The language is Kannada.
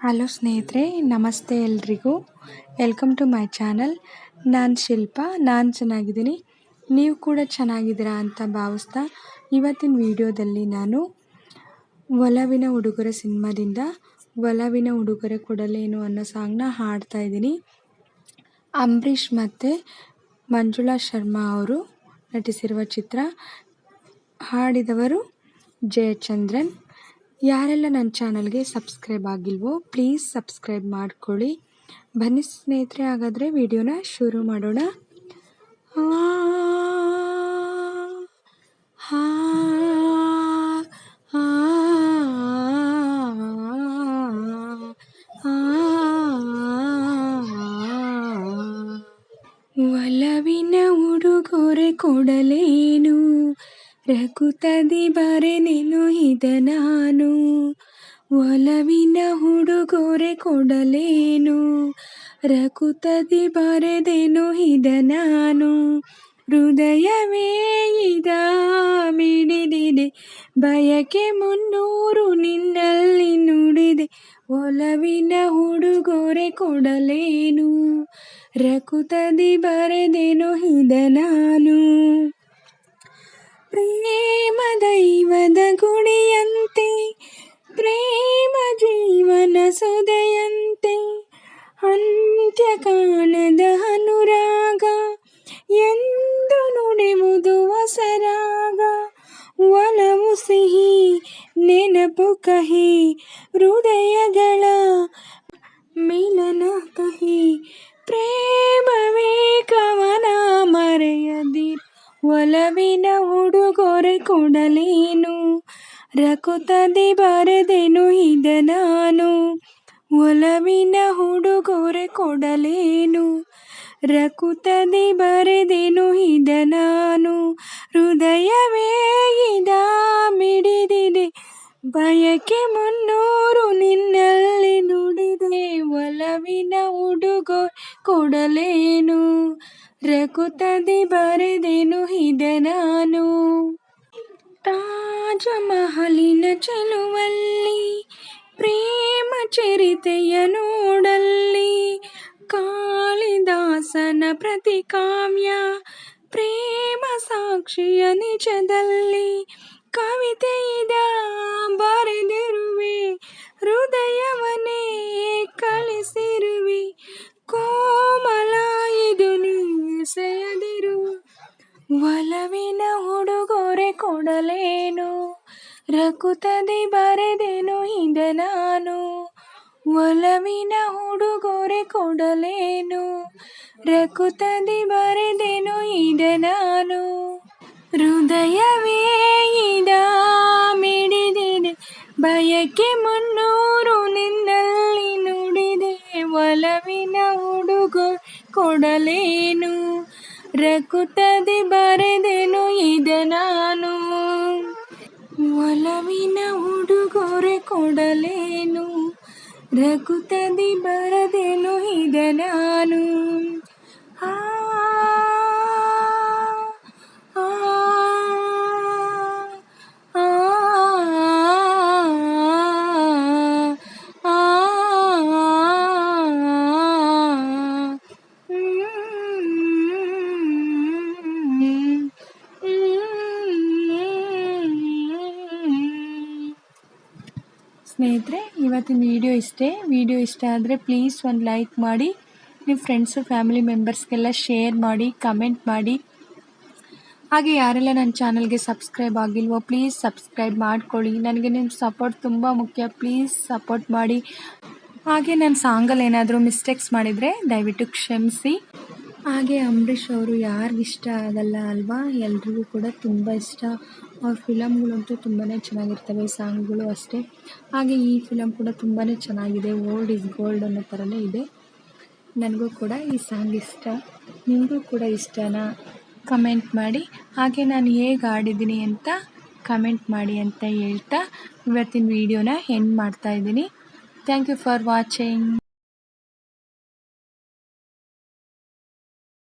ಹಲೋ ಸ್ನೇಹಿತರೆ, ನಮಸ್ತೆ ಎಲ್ರಿಗೂ. Welcome to my channel. ನಾನು ಶಿಲ್ಪಾ. ನಾನು ಚೆನ್ನಾಗಿದ್ದೀನಿ, ನೀವು ಕೂಡ ಚೆನ್ನಾಗಿದ್ದೀರಾ ಅಂತ ಭಾವಿಸ್ತಾ ಇವತ್ತಿನ ವಿಡಿಯೋದಲ್ಲಿ ನಾನು ಒಲವಿನ ಉಡುಗೊರೆ ಸಿನಿಮಾದಿಂದ ಒಲವಿನ ಉಡುಗೊರೆ ಕೊಡಲೇನು ಅನ್ನೋ ಸಾಂಗ್ನ ಹಾಡ್ತಾ ಇದ್ದೀನಿ. ಅಂಬರೀಷ್ ಮತ್ತು ಮಂಜುಳಾ ಶರ್ಮಾ ಅವರು ನಟಿಸಿರುವ ಚಿತ್ರ. ಹಾಡಿದವರು ಜಯಚಂದ್ರನ್. ಯಾರೆಲ್ಲ ನನ್ನ ಚಾನಲ್ಗೆ ಸಬ್ಸ್ಕ್ರೈಬ್ ಆಗಿಲ್ವೋ ಪ್ಲೀಸ್ ಸಬ್ಸ್ಕ್ರೈಬ್ ಮಾಡ್ಕೊಳ್ಳಿ. ಬನ್ನಿ ಸ್ನೇಹಿತರೆ, ಹಾಗಾದರೆ ವಿಡಿಯೋನ ಶುರು ಮಾಡೋಣ. ಒಲವಿನ ಉಡುಗೊರೆ ಕೊಡಲೇನು, ರಕುತದಿ ಬರೆದೆನು ಇದ ನಾನು. ಒಲವಿನ ಉಡುಗೊರೆ ಕೊಡಲೇನು, ರಕುತದಿ ಬರೆದೆನು ಇದ ನಾನು. ಹೃದಯವೇ ಇದ ಮಿಡಿದಿದೆ, ಬಯಕೆ 300 ನಿನ್ನಲ್ಲಿ ನುಡಿದೆ. ಒಲವಿನ ಉಡುಗೊರೆ ಕೊಡಲೇನು, ರಕುತದಿ ಬರೆದೆನು ಇದ ನಾನು. ಪ್ರೇಮ ದೈವದ ಗುಡಿಯಂತೆ, ಪ್ರೇಮ ಜೀವನ ಸುದೆಯಂತೆ, ಅಂತ್ಯ ಕಾಣದ ಅನುರಾಗ ಎಂದು ನುಡಿಯುವುದು ಹೊಸರಾಗ. ಒಲವು ಸಿಹಿ ನೆನಪು ಕಹಿ, ಹೃದಯಗಳ ಮಿಲನ ಕಹಿ. ಪ್ರೇಮವೇ ಕವನ ಮರೆಯದಿರು, ಒಲವಿನ ಉಡುಗೊರೆ ಕೊಡಲೇನು, ರಕುತದಿ ಬರೆದೆನು ಇದ ನಾನು. ಒಲವಿನ ಉಡುಗೊರೆ ಕೊಡಲೇನು, ರಕುತದಿ ಬರೆದೆನು ಇದ ನಾನು. ಹೃದಯವೇ ಇದ ಮಿಡಿದಿದೆ, ಬಯಕೆ 300 ನಿನ್ನಲ್ಲಿ ನುಡಿದೆ. ಒಲವಿನ ಉಡುಗೊರೆ ಕೊಡಲೇನು, ರಕುತದಿ ಬರೆದೆನು ಇದ ನಾನು. ತಾಜ ಮಹಲಿನ ಚೆಲುವಲ್ಲಿ, ಪ್ರೇಮ ಚರಿತೆಯ ನೋಡಲ್ಲಿ, ಕಾಳಿದಾಸನ ಪ್ರತಿ ಕಾವ್ಯ, ಪ್ರೇಮ ಸಾಕ್ಷಿಯ ನಿಜದಲ್ಲಿ. ಕವಿತೆ ಇದ ಬರೆದಿರುವೆ, ಹೃದಯವನ್ನೇ ಕಳಿಸಿರುವೆ. ಕೋಮಲ ಇದು ನೀ ಎಸೆಯದಿರು, ಒಲವಿನ ಉಡುಗೊರೆ ಕೊಡಲೇನು, ರಕುತದಿ ಬರೆದೆನು ಇದ ನಾನು. ಒಲವಿನ ಉಡುಗೊರೆ ಕೊಡಲೇನು, ರಕುತದಿ ಬರೆದೆನು ಇದ ನಾನು. ಹೃದಯವೇ ಇದ ಮಿಡಿದಿದೆ, ಬಯಕೆ 300 ನಿನ್ನಲ್ಲಿ ನುಡಿದೆ. ಒಲವಿನ ಉಡುಗೊರೆ ಕೊಡಲೇನು, ರಕುತದಿ ಬರೆದೆನು ಇದ ನಾನು. ಒಲವಿನ ಉಡುಗೊರೆ ಕೊಡಲೇನು, ರಕುತದಿ ಬರೆದೆನು ಇದ ನಾನು. ಸ್ನೇಹಿತರೆ, ಇವತ್ತಿನ ವಿಡಿಯೋ ಇಷ್ಟ ಆದರೆ ಪ್ಲೀಸ್ ಒಂದು ಲೈಕ್ ಮಾಡಿ, ನಿಮ್ಮ ಫ್ರೆಂಡ್ಸು ಫ್ಯಾಮಿಲಿ ಮೆಂಬರ್ಸ್ಗೆಲ್ಲ ಶೇರ್ ಮಾಡಿ, ಕಮೆಂಟ್ ಮಾಡಿ. ಹಾಗೆ ಯಾರೆಲ್ಲ ನನ್ನ ಚಾನಲ್ಗೆ ಸಬ್ಸ್ಕ್ರೈಬ್ ಆಗಿಲ್ವೋ ಪ್ಲೀಸ್ ಸಬ್ಸ್ಕ್ರೈಬ್ ಮಾಡ್ಕೊಳ್ಳಿ. ನನಗೆ ನಿಮ್ಮ ಸಪೋರ್ಟ್ ತುಂಬ ಮುಖ್ಯ, ಪ್ಲೀಸ್ ಸಪೋರ್ಟ್ ಮಾಡಿ. ಹಾಗೆ ನನ್ನ ಸಾಂಗಲ್ಲಿ ಏನಾದರೂ ಮಿಸ್ಟೇಕ್ಸ್ ಮಾಡಿದರೆ ದಯವಿಟ್ಟು ಕ್ಷಮಿಸಿ. ಹಾಗೆ ಅಂಬರೀಷ್ ಅವರು ಯಾರಿಗಿಷ್ಟ ಆಗಲ್ಲ ಅಲ್ವಾ, ಎಲ್ರಿಗೂ ಕೂಡ ತುಂಬ ಇಷ್ಟ. ಅವ್ರ ಫಿಲಮ್ಗಳಂತೂ ತುಂಬಾ ಚೆನ್ನಾಗಿರ್ತವೆ, ಸಾಂಗ್ಗಳು ಅಷ್ಟೇ. ಹಾಗೆ ಈ ಫಿಲಮ್ ಕೂಡ ತುಂಬಾ ಚೆನ್ನಾಗಿದೆ, ಓಲ್ಡ್ ಇಸ್ ಗೋಲ್ಡ್ ಅನ್ನೋ ಥರನೇ ಇದೆ. ನನಗೂ ಕೂಡ ಈ ಸಾಂಗ್ ಇಷ್ಟ. ನಿಮಗೂ ಕೂಡ ಇಷ್ಟನಾ? ಕಮೆಂಟ್ ಮಾಡಿ. ಹಾಗೆ ನಾನು ಹೇಗೆ ಆಡಿದ್ದೀನಿ ಅಂತ ಕಮೆಂಟ್ ಮಾಡಿ ಅಂತ ಹೇಳ್ತಾ ಇವತ್ತಿನ ವಿಡಿಯೋನ ಎಂಡ್ ಮಾಡ್ತಾಯಿದ್ದೀನಿ. Thank you for watching.